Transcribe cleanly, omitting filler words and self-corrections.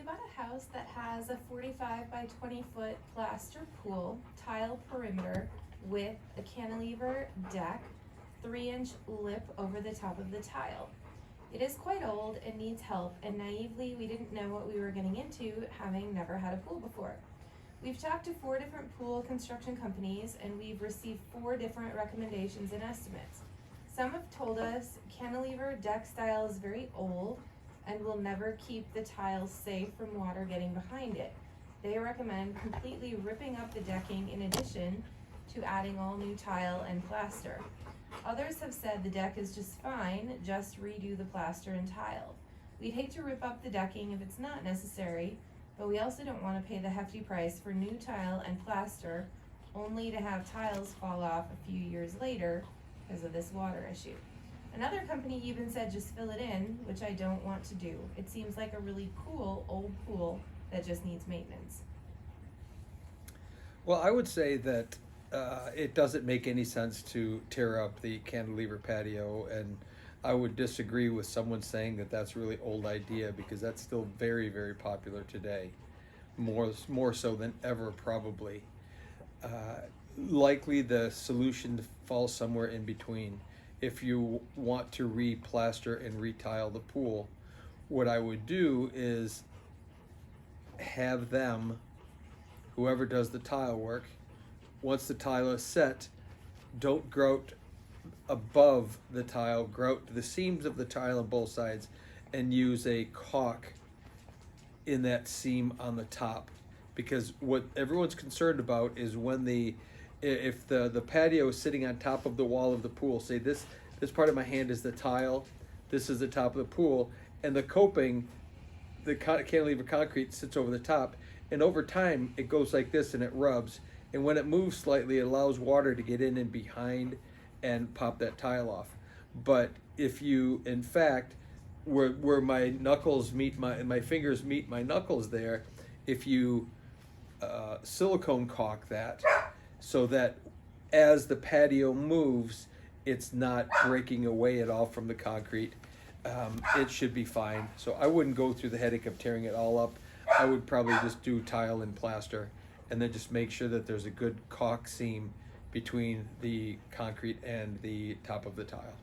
bought a house that has a 45 by 20 foot plaster pool, tile perimeter with a cantilever deck, 3-inch lip over the top of the tile. It is quite old and needs help, and naively we didn't know what we were getting into, having never had a pool before. We've talked to 4 different pool construction companies and we've received 4 different recommendations and estimates. Some have told us cantilever deck style is very old and will never keep the tiles safe from water getting behind it. They recommend completely ripping up the decking in addition to adding all new tile and plaster. Others have said the deck is just fine, just redo the plaster and tile. We'd hate to rip up the decking if it's not necessary, but we also don't want to pay the hefty price for new tile and plaster only to have tiles fall off a few years later because of this water issue. Another company even said just fill it in, which I don't want to do. It seems like a really cool old pool that just needs maintenance. Well, I would say that it doesn't make any sense to tear up the cantilever patio, and I would disagree with someone saying that that's a really old idea, because that's still very, very popular today, more so than ever probably. Likely the solution falls somewhere in between. If you want to re-plaster and re-tile the pool, what I would do is have them, whoever does the tile work, once the tile is set, don't grout above the tile, grout the seams of the tile on both sides, and use a caulk in that seam on the top. Because what everyone's concerned about is when if the patio is sitting on top of the wall of the pool, say this part of my hand is the tile, this is the top of the pool, and the coping, the cantilever concrete sits over the top, and over time it goes like this and it rubs, and when it moves slightly it allows water to get in and behind and pop that tile off. But if you, in fact, where my knuckles meet my fingers meet my knuckles there, if you silicone caulk that so that as the patio moves, it's not breaking away at all from the concrete, it should be fine. So I wouldn't go through the headache of tearing it all up. I would probably just do tile and plaster, and then just make sure that there's a good caulk seam between the concrete and the top of the tile.